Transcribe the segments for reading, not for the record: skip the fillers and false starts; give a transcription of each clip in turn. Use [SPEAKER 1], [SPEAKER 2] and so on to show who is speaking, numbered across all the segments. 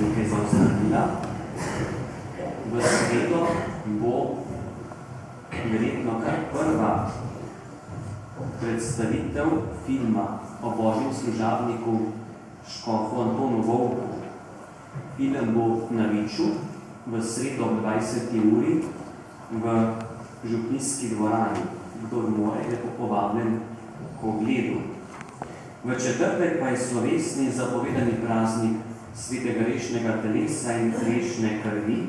[SPEAKER 1] nekaj zaostrila. V sredo bo verjetno kar prva predstavitev filma o Božjem služabniku škofu Antonu Vovku. Film bo na Viču v sredo ob 20. uri v župnijski dvorani. Kdor more, je povabljen k ogledu. V četrtek pa je slovesni zapovedani praznik svetega rešnega telesa in rešne krvi.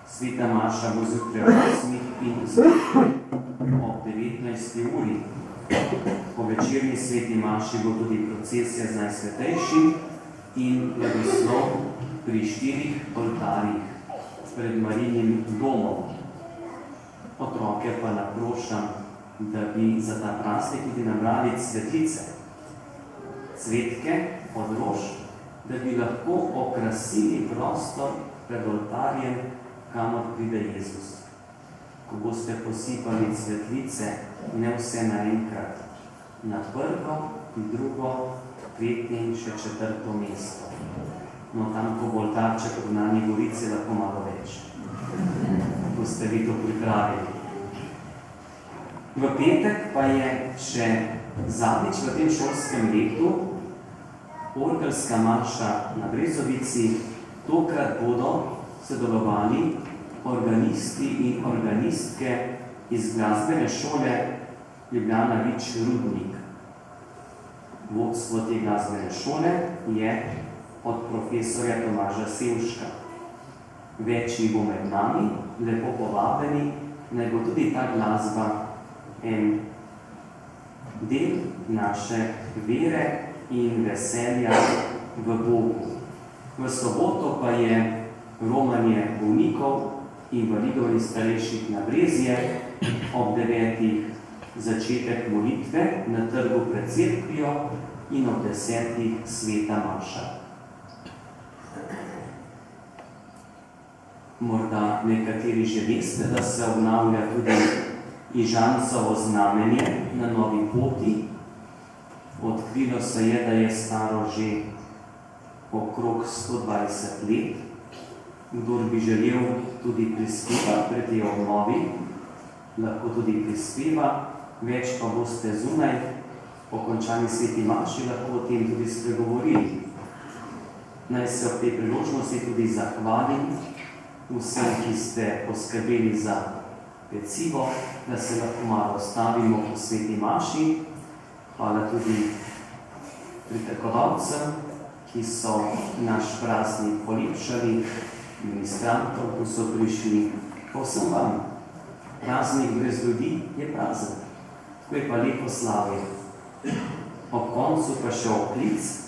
[SPEAKER 1] Sveta maša bo zjutraj ob 8 in ob 19. uri. Po večerni sveti maši bo tudi procesija z najsvetejšim in blagoslov pri 4 oltarjih pred Marijnim domom. Otroke pa naprošam, da bi za ta praznik tudi nabrali cvetlice, cvetke od rož, da bi lahko okrasili prostor pred oltarjem, kamor pride Jezus. Ko boste posipali cvetlice, ne vse naenkrat, na prvo, drugo, tretje in še 4. mesto. No, tam, ko bo oltarček od Gnani Gorice, lahko malo več. Ko ste vi to pripravili. V petek pa je še zadnjič v tem šolskem letu orgelska maša na Brezovici. Tokrat bodo sodelovali organisti in organistke iz glasbene šole Ljubljana Vič Rudnik. Vodstvo te glasbene šole je od profesorja Tomaža Sevška. Več jih bo med nami, lepo povabljeni, naj bo tudi ta glasba en del naše vere in veselja v Bogu. V soboto pa je romanje bolnikov, invalidov in starejših na Brezje, ob 9. začetek molitve na trgu pred cerkvijo in ob 10. sveta maša. Morda nekateri že veste, da se obnavlja tudi Ižancovo znamenje na Novi poti. Odkrilo se je, da je staro že okrog 120 let. Kdor bi želel tudi prispevati pri tej obnovi, lahko tudi prispeva, več pa boste zunaj, po končani sveti maši lahko o tem tudi spregovorili. Naj se ob tej priložnosti tudi zahvalim vsem, ki ste poskrbeli za pecivo, da se lahko malo ostavimo po sveti maši. Hvala tudi pritrkovalcem, ki so naš praznik polepšali, ministrantov, ko so prišli. Povsem vam, praznik brez ljudi je prazen. Tako je pa lepo slavje. Ob koncu pa še oklic,